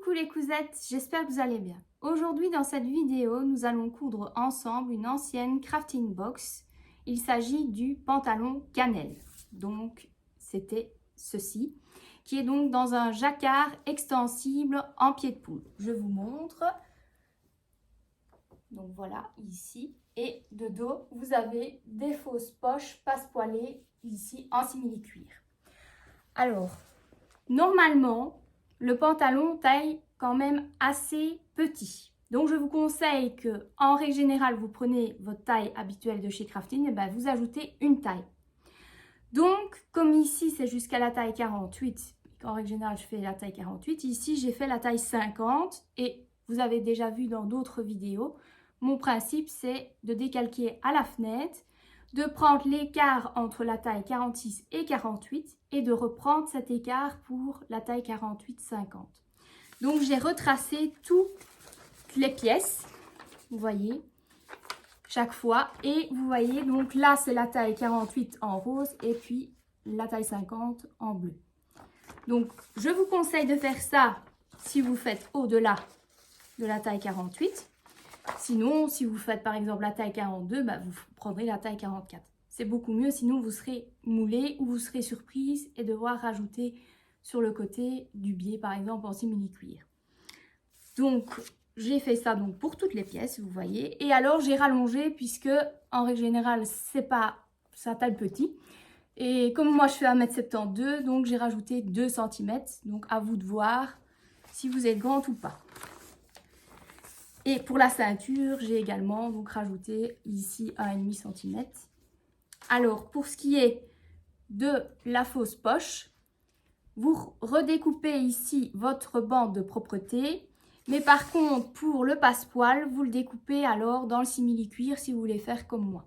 Coucou les cousettes, j'espère que vous allez bien. Aujourd'hui dans cette vidéo, nous allons coudre ensemble une ancienne crafting box. Il s'agit du pantalon cannelle. Donc c'était ceci, qui est donc dans un jacquard extensible en pied de poule. Je vous montre. Donc voilà, ici. Et de dos, vous avez des fausses poches passepoilées ici en simili-cuir. Alors, normalement, le pantalon taille quand même assez petit. Donc, je vous conseille que, en règle générale, vous prenez votre taille habituelle de chez Crafting et ben, vous ajoutez une taille. Donc, comme ici, c'est jusqu'à la taille 48, en règle générale, je fais la taille 48. Ici, j'ai fait la taille 50 et vous avez déjà vu dans d'autres vidéos, mon principe, c'est de décalquer à la fenêtre, de prendre l'écart entre la taille 46 et 48 et de reprendre cet écart pour la taille 48-50. Donc, j'ai retracé toutes les pièces, vous voyez, chaque fois. Et vous voyez, donc là, c'est la taille 48 en rose et puis la taille 50 en bleu. Donc, je vous conseille de faire ça si vous faites au-delà de la taille 48. Sinon, si vous faites par exemple la taille 42, bah, vous prendrez la taille 44. C'est beaucoup mieux, sinon vous serez moulé ou vous serez surprise et devoir rajouter sur le côté du biais par exemple en simili-cuir. Donc, j'ai fait ça donc pour toutes les pièces, vous voyez. Et alors, j'ai rallongé puisque en règle générale, c'est un taille petit. Et comme moi, je fais 1m72, donc j'ai rajouté 2 cm. Donc, à vous de voir si vous êtes grande ou pas. Et pour la ceinture, j'ai également donc rajouté ici 1,5 cm. Alors, pour ce qui est de la fausse poche, vous redécoupez ici votre bande de propreté. Mais par contre, pour le passepoil, vous le découpez alors dans le simili-cuir si vous voulez faire comme moi.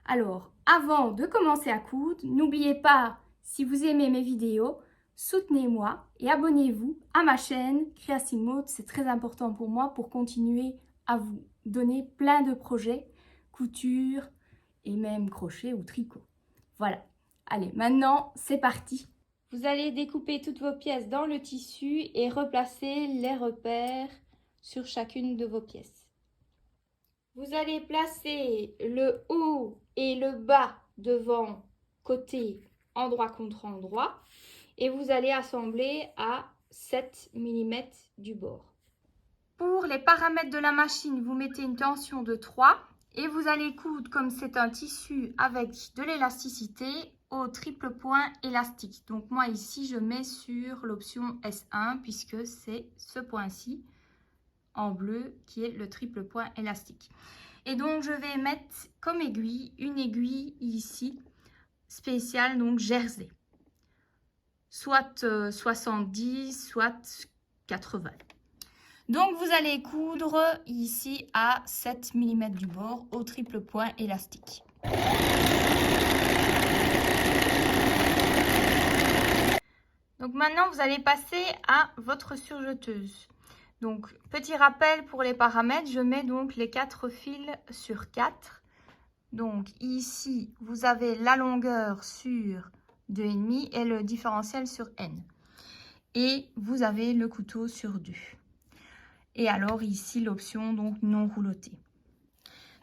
Alors, avant de commencer à coudre, n'oubliez pas, si vous aimez mes vidéos, soutenez-moi et abonnez-vous à ma chaîne Creating Mode. C'est très important pour moi pour continuer à vous donner plein de projets, couture et même crochet ou tricot. Voilà. Allez, maintenant, c'est parti. Vous allez découper toutes vos pièces dans le tissu et replacer les repères sur chacune de vos pièces. Vous allez placer le haut et le bas devant côté endroit contre endroit. Et vous allez assembler à 7 mm du bord. Pour les paramètres de la machine, vous mettez une tension de 3 et vous allez coudre, comme c'est un tissu avec de l'élasticité, au triple point élastique. Donc moi ici, je mets sur l'option S1 puisque c'est ce point-ci en bleu qui est le triple point élastique. Et donc je vais mettre comme aiguille, une aiguille ici spéciale, donc jersey. Soit 70, soit 80. Donc, vous allez coudre ici à 7 mm du bord au triple point élastique. Donc, maintenant, vous allez passer à votre surjeteuse. Donc, petit rappel pour les paramètres, je mets donc les 4 fils sur 4. Donc, ici, vous avez la longueur sur 2,5 et le différentiel sur N. Et vous avez le couteau sur 2. Et alors ici l'option donc non roulottée.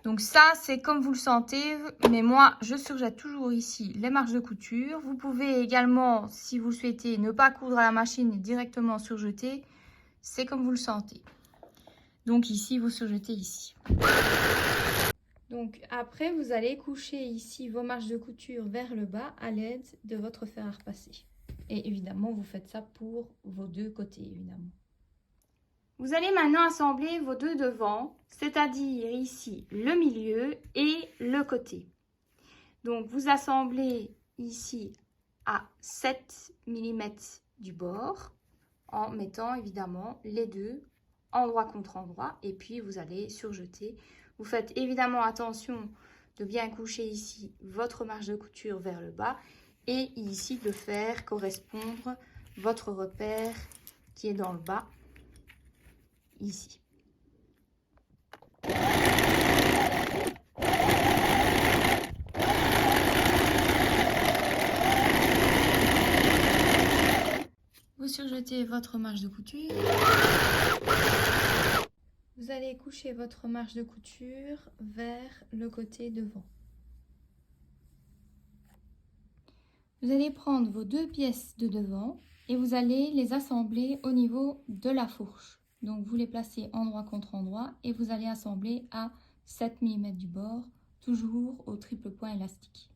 Donc ça c'est comme vous le sentez, mais moi je surjette toujours ici les marges de couture. Vous pouvez également, si vous le souhaitez, ne pas coudre à la machine et directement surjeter. C'est comme vous le sentez. Donc ici vous surjetez ici. Donc après, vous allez coucher ici vos marges de couture vers le bas à l'aide de votre fer à repasser. Et évidemment, vous faites ça pour vos deux côtés, évidemment. Vous allez maintenant assembler vos deux devants, c'est-à-dire ici le milieu et le côté. Donc vous assemblez ici à 7 mm du bord en mettant évidemment les deux endroit contre endroit et puis vous allez surjeter. Vous faites évidemment attention de bien coucher ici votre marge de couture vers le bas et ici de faire correspondre votre repère qui est dans le bas, ici. Vous surjetez votre marge de couture. Vous allez coucher votre marge de couture vers le côté devant. Vous allez prendre vos 2 pièces de devant et vous allez les assembler au niveau de la fourche. Donc vous les placez endroit contre endroit et vous allez assembler à 7 mm du bord, toujours au triple point élastique.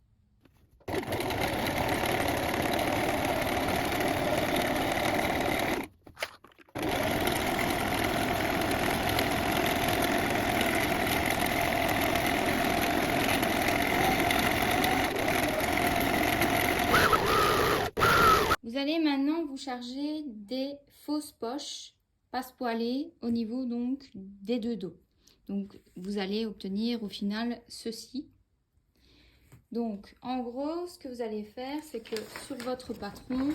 Vous allez maintenant vous charger des fausses poches passepoilées au niveau donc des 2 dos. Donc vous allez obtenir au final ceci. Donc en gros ce que vous allez faire, c'est que sur votre patron,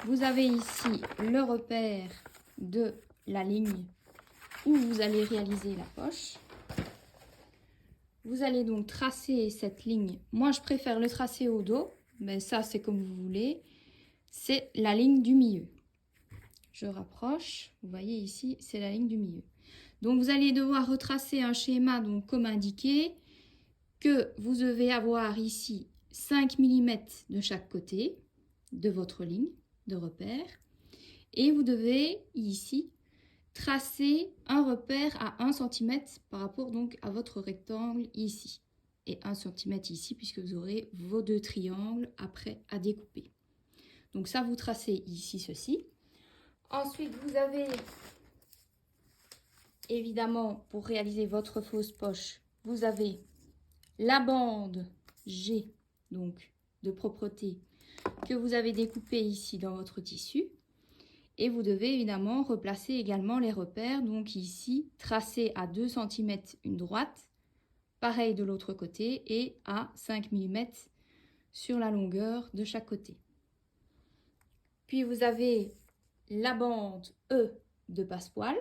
vous avez ici le repère de la ligne où vous allez réaliser la poche. Vous allez donc tracer cette ligne. Moi je préfère le tracer au dos, mais ça c'est comme vous voulez. C'est la ligne du milieu. Je rapproche, vous voyez ici, c'est la ligne du milieu. Donc vous allez devoir retracer un schéma donc comme indiqué, que vous devez avoir ici 5 mm de chaque côté de votre ligne de repère. Et vous devez ici tracer un repère à 1 cm par rapport donc à votre rectangle ici. Et 1 cm ici puisque vous aurez vos 2 triangles après à découper. Donc ça, vous tracez ici ceci. Ensuite, vous avez évidemment, pour réaliser votre fausse poche, vous avez la bande G, donc de propreté, que vous avez découpée ici dans votre tissu. Et vous devez évidemment replacer également les repères. Donc ici, tracer à 2 cm une droite, pareil de l'autre côté, et à 5 mm sur la longueur de chaque côté. Puis vous avez la bande E de passepoil.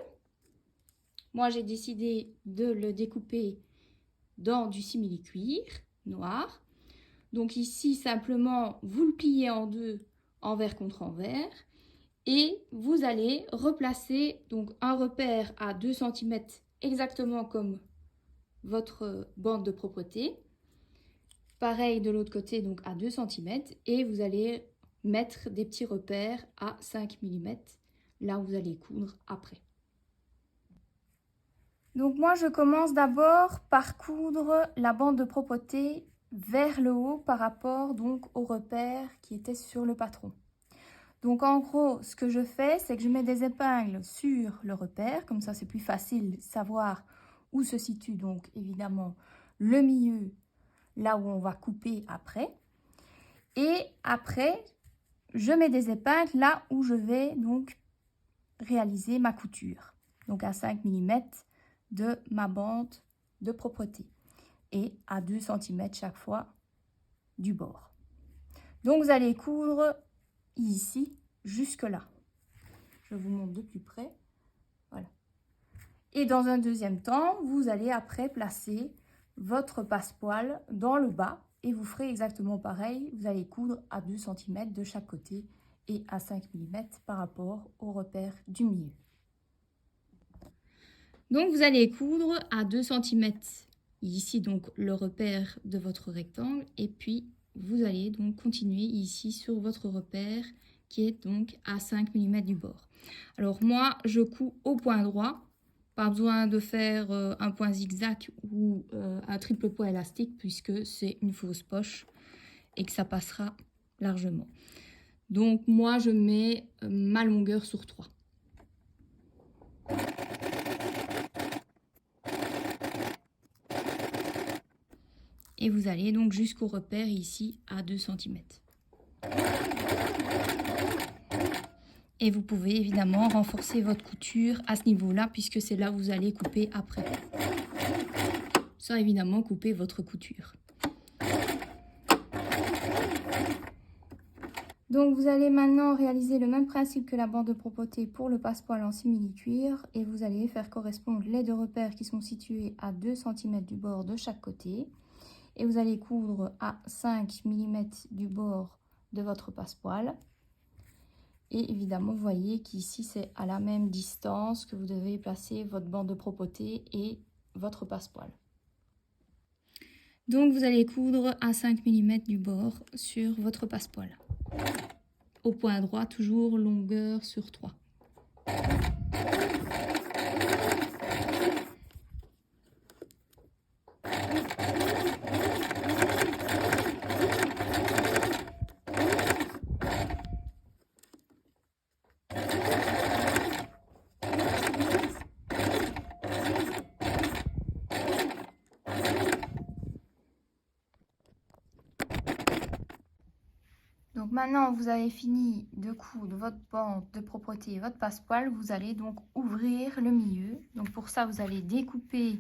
Moi, j'ai décidé de le découper dans du simili-cuir noir. Donc ici, simplement, vous le pliez en deux, envers contre envers. Et vous allez replacer donc un repère à 2 cm exactement comme votre bande de propreté. Pareil de l'autre côté, donc à 2 cm. Et vous allez mettre des petits repères à 5 mm, là où vous allez coudre après. Donc moi je commence d'abord par coudre la bande de propreté vers le haut par rapport donc au repère qui était sur le patron. Donc en gros ce que je fais, c'est que je mets des épingles sur le repère, comme ça c'est plus facile de savoir où se situe donc évidemment le milieu, là où on va couper après. Et après je mets des épingles là où je vais donc réaliser ma couture, donc à 5 mm de ma bande de propreté et à 2 cm chaque fois du bord. Donc vous allez coudre ici jusque là. Je vous montre de plus près. Voilà. Et dans un deuxième temps, vous allez après placer votre passepoil dans le bas. Et vous ferez exactement pareil, vous allez coudre à 2 cm de chaque côté et à 5 mm par rapport au repère du milieu. Donc vous allez coudre à 2 cm ici donc le repère de votre rectangle et puis vous allez donc continuer ici sur votre repère qui est donc à 5 mm du bord. Alors moi je couds au point droit. Pas besoin de faire un point zigzag ou un triple point élastique puisque c'est une fausse poche et que ça passera largement. Donc moi je mets ma longueur sur 3. Et vous allez donc jusqu'au repère ici à 2 cm. Et vous pouvez évidemment renforcer votre couture à ce niveau-là puisque c'est là où vous allez couper après. Sans évidemment couper votre couture. Donc vous allez maintenant réaliser le même principe que la bande de propreté pour le passepoil en simili-cuir et vous allez faire correspondre les 2 repères qui sont situés à 2 cm du bord de chaque côté. Et vous allez coudre à 5 mm du bord de votre passepoil. Et évidemment, vous voyez qu'ici, c'est à la même distance que vous devez placer votre bande de propoté et votre passepoil. Donc, vous allez coudre à 5 mm du bord sur votre passepoil. Au point droit, toujours longueur sur 3. Donc maintenant, vous avez fini de coudre votre bande de propreté et votre passepoil. Vous allez donc ouvrir le milieu. Donc pour ça, vous allez découper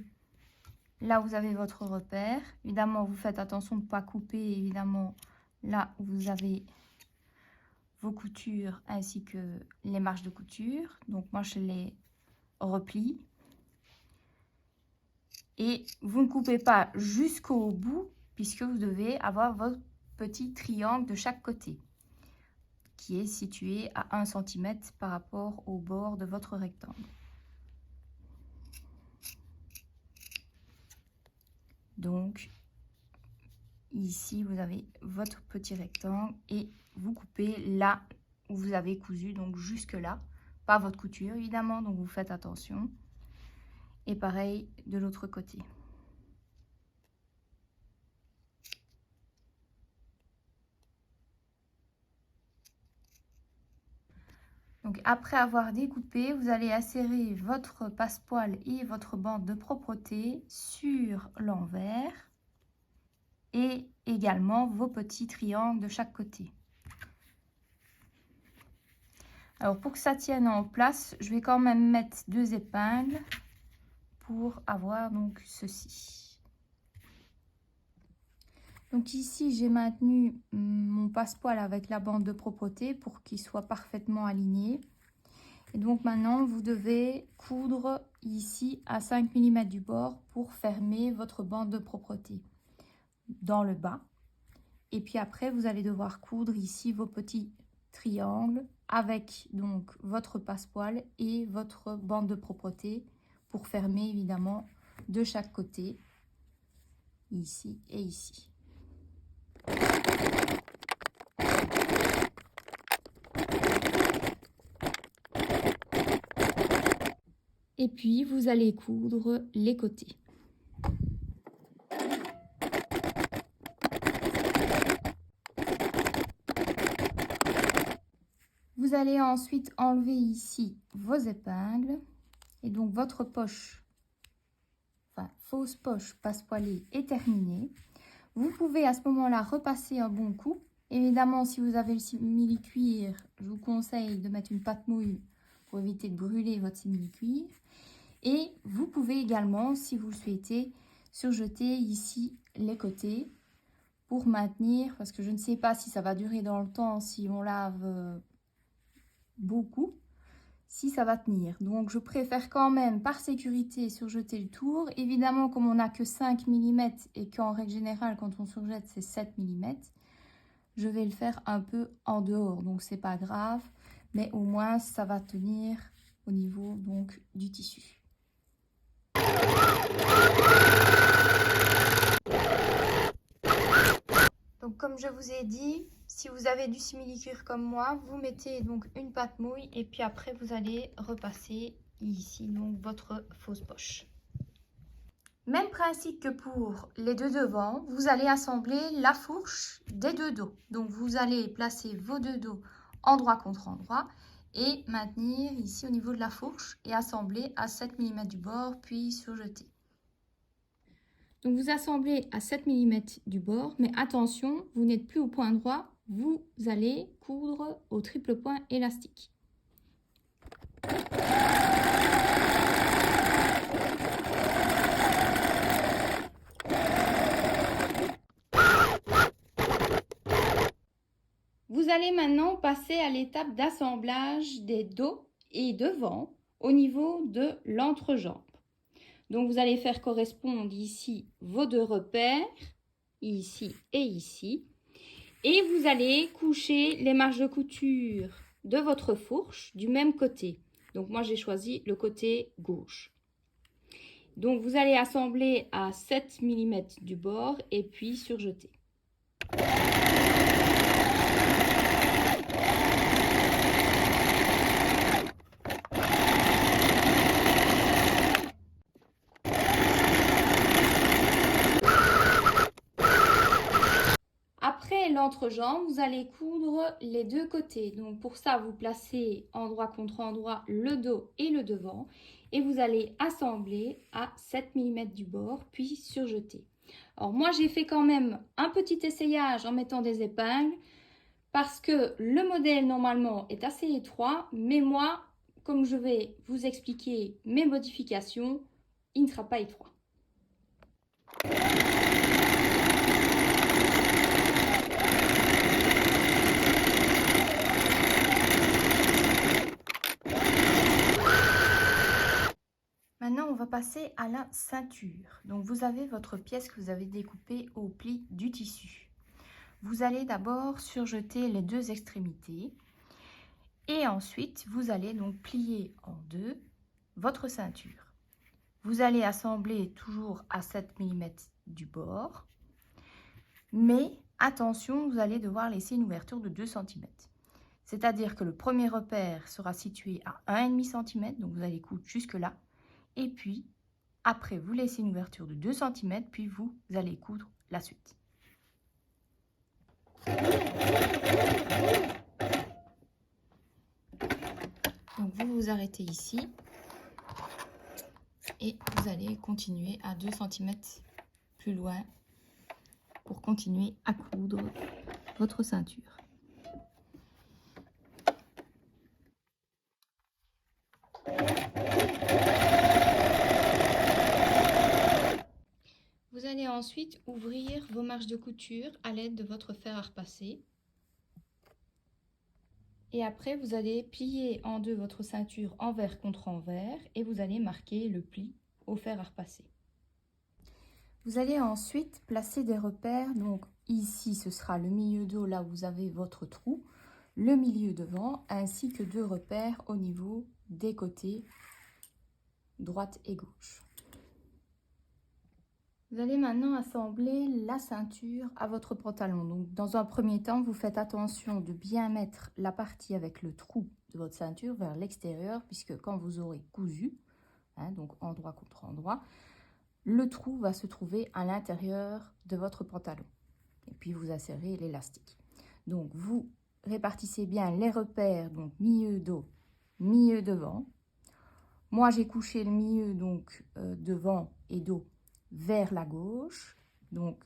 là où vous avez votre repère. Évidemment, vous faites attention de ne pas couper, évidemment, là où vous avez vos coutures ainsi que les marges de couture. Donc moi, je les replie. Et vous ne coupez pas jusqu'au bout puisque vous devez avoir votre petit triangle de chaque côté qui est situé à 1 cm par rapport au bord de votre rectangle. Donc ici vous avez votre petit rectangle et vous coupez là où vous avez cousu, donc jusque là, pas votre couture évidemment, donc vous faites attention. Et pareil de l'autre côté. Donc après avoir découpé, vous allez insérer votre passepoil et votre bande de propreté sur l'envers et également vos petits triangles de chaque côté. Alors pour que ça tienne en place, je vais quand même mettre 2 épingles pour avoir donc ceci. Donc ici j'ai maintenu mon passepoil avec la bande de propreté pour qu'il soit parfaitement aligné. Et donc maintenant vous devez coudre ici à 5 mm du bord pour fermer votre bande de propreté dans le bas. Et puis après vous allez devoir coudre ici vos petits triangles avec donc votre passepoil et votre bande de propreté pour fermer évidemment de chaque côté, ici et ici. Et puis vous allez coudre les côtés. Vous allez ensuite enlever ici vos épingles et donc votre poche, enfin fausse poche passepoilée est terminée. Vous pouvez à ce moment-là repasser un bon coup. Évidemment, si vous avez le simili-cuir, je vous conseille de mettre une pâte mouille pour éviter de brûler votre simili-cuir. Et vous pouvez également, si vous le souhaitez, surjeter ici les côtés pour maintenir, parce que je ne sais pas si ça va durer dans le temps, si on lave beaucoup, si ça va tenir. Donc je préfère quand même par sécurité surjeter le tour. Évidemment, comme on n'a que 5 mm et qu'en règle générale quand on surjette c'est 7 mm, je vais le faire un peu en dehors, donc c'est pas grave, mais au moins ça va tenir au niveau donc du tissu. Donc comme je vous ai dit, si vous avez du simili-cuir comme moi, vous mettez donc une pâte mouille et puis après vous allez repasser ici donc votre fausse poche. Même principe que pour les deux devants, vous allez assembler la fourche des deux dos. Donc vous allez placer vos deux dos endroit contre endroit et maintenir ici au niveau de la fourche et assembler à 7 mm du bord puis surjeter. Donc vous assemblez à 7 mm du bord, mais attention, vous n'êtes plus au point droit, vous allez coudre au triple point élastique. Vous allez maintenant passer à l'étape d'assemblage des dos et devant au niveau de l'entrejambe. Donc vous allez faire correspondre ici vos deux repères, ici et ici. Et vous allez coucher les marges de couture de votre fourche du même côté. Donc moi j'ai choisi le côté gauche. Donc vous allez assembler à 7 mm du bord et puis surjeter. Après l'entrejambe, vous allez coudre les deux côtés. Donc pour ça, vous placez endroit contre endroit le dos et le devant et vous allez assembler à 7 mm du bord puis surjeter. Alors moi, j'ai fait quand même un petit essayage en mettant des épingles parce que le modèle normalement est assez étroit, mais moi, comme je vais vous expliquer mes modifications, il ne sera pas étroit. Maintenant, on va passer à la ceinture. Donc, vous avez votre pièce que vous avez découpée au pli du tissu. Vous allez d'abord surjeter les deux extrémités et ensuite, vous allez donc plier en deux votre ceinture. Vous allez assembler toujours à 7 mm du bord, mais attention, vous allez devoir laisser une ouverture de 2 cm. C'est-à-dire que le premier repère sera situé à 1,5 cm, donc vous allez coudre jusque là. Et puis, après, vous laissez une ouverture de 2 cm, puis vous allez coudre la suite. Donc, vous vous arrêtez ici et vous allez continuer à 2 cm plus loin pour continuer à coudre votre ceinture. Vous allez ensuite ouvrir vos marges de couture à l'aide de votre fer à repasser. Et après, vous allez plier en deux votre ceinture envers contre envers et vous allez marquer le pli au fer à repasser. Vous allez ensuite placer des repères. Donc ici, ce sera le milieu dos, là où vous avez votre trou, le milieu devant, ainsi que 2 repères au niveau des côtés, droite et gauche. Vous allez maintenant assembler la ceinture à votre pantalon. Donc, dans un premier temps, vous faites attention de bien mettre la partie avec le trou de votre ceinture vers l'extérieur, puisque quand vous aurez cousu, donc endroit contre endroit, le trou va se trouver à l'intérieur de votre pantalon. Et puis, vous insérez l'élastique. Donc, vous répartissez bien les repères, donc milieu dos, milieu devant. Moi, j'ai couché le milieu, donc devant et dos, vers la gauche, donc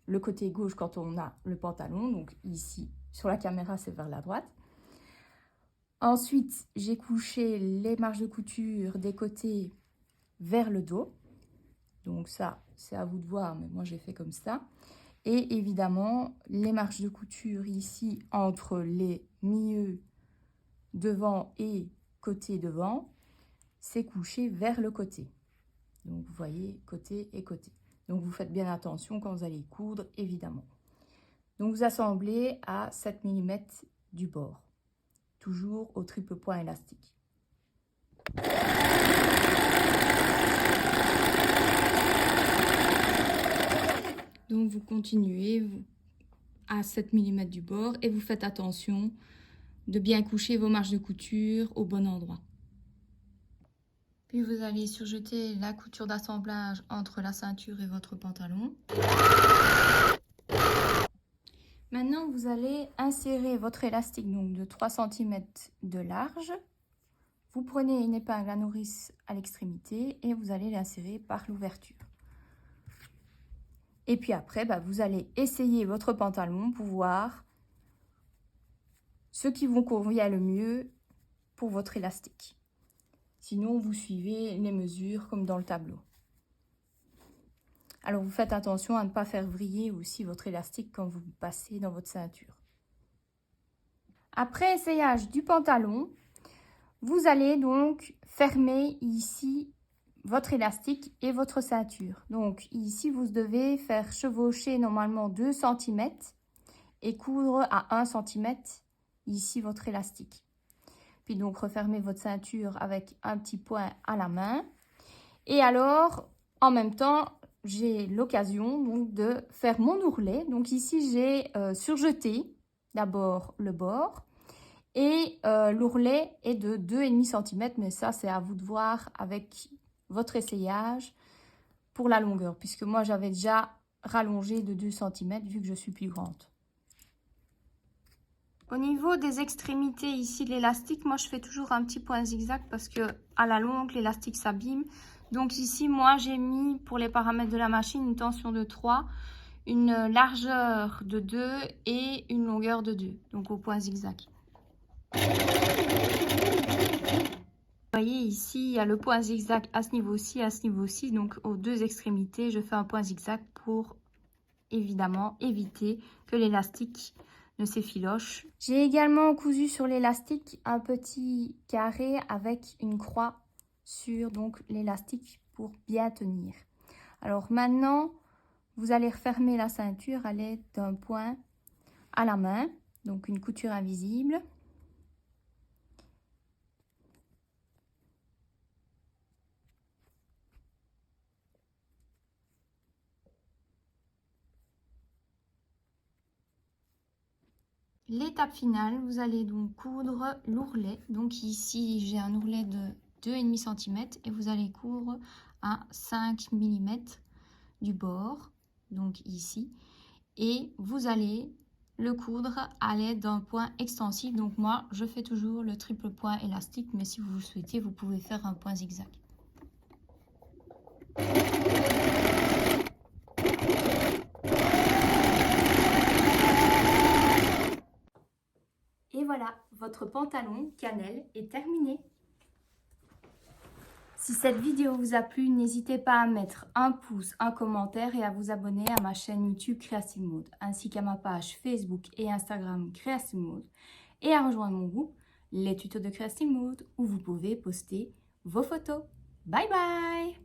le côté gauche quand on a le pantalon, donc ici sur la caméra c'est vers la droite. Ensuite j'ai couché les marges de couture des côtés vers le dos, donc ça c'est à vous de voir, mais moi j'ai fait comme ça. Et évidemment les marges de couture ici entre les milieux devant et côté devant, c'est couché vers le côté. Donc, vous voyez, côté et côté. Donc, vous faites bien attention quand vous allez coudre, évidemment. Donc, vous assemblez à 7 mm du bord, toujours au triple point élastique. Donc, vous continuez à 7 mm du bord et vous faites attention de bien coucher vos marges de couture au bon endroit. Puis vous allez surjeter la couture d'assemblage entre la ceinture et votre pantalon. Maintenant, vous allez insérer votre élastique donc de 3 cm de large. Vous prenez une épingle à nourrice à l'extrémité et vous allez l'insérer par l'ouverture. Et puis après, vous allez essayer votre pantalon pour voir ce qui vous convient le mieux pour votre élastique. Sinon, vous suivez les mesures comme dans le tableau. Alors, vous faites attention à ne pas faire vriller aussi votre élastique quand vous passez dans votre ceinture. Après essayage du pantalon, vous allez donc fermer ici votre élastique et votre ceinture. Donc, ici, vous devez faire chevaucher normalement 2 cm et coudre à 1 cm ici votre élastique. Puis donc refermez votre ceinture avec un petit point à la main. Et alors, en même temps, j'ai l'occasion donc de faire mon ourlet. Donc ici, j'ai surjeté d'abord le bord. Et l'ourlet est de 2,5 cm, mais ça, c'est à vous de voir avec votre essayage pour la longueur, puisque moi, j'avais déjà rallongé de 2 cm vu que je suis plus grande. Au niveau des extrémités ici de l'élastique, moi, je fais toujours un petit point zigzag parce que à la longue, l'élastique s'abîme. Donc ici, moi, j'ai mis pour les paramètres de la machine une tension de 3, une largeur de 2 et une longueur de 2, donc au point zigzag. Vous voyez ici, il y a le point zigzag à ce niveau-ci, donc aux deux extrémités, je fais un point zigzag pour évidemment éviter que l'élastique ne s'effiloche. J'ai également cousu sur l'élastique un petit carré avec une croix sur donc l'élastique pour bien tenir. Alors maintenant, vous allez refermer la ceinture à l'aide d'un point à la main, donc une couture invisible. L'étape finale, vous allez donc coudre l'ourlet. Donc ici, j'ai un ourlet de 2,5 cm et vous allez coudre à 5 mm du bord, donc ici. Et vous allez le coudre à l'aide d'un point extensif. Donc moi, je fais toujours le triple point élastique, mais si vous le souhaitez, vous pouvez faire un point zigzag. Et voilà, votre pantalon cannelle est terminé. Si cette vidéo vous a plu, n'hésitez pas à mettre un pouce, un commentaire et à vous abonner à ma chaîne YouTube Creative Mode, ainsi qu'à ma page Facebook et Instagram Creative Mode, et à rejoindre mon groupe Les Tutos de Creative Mode, où vous pouvez poster vos photos. Bye bye!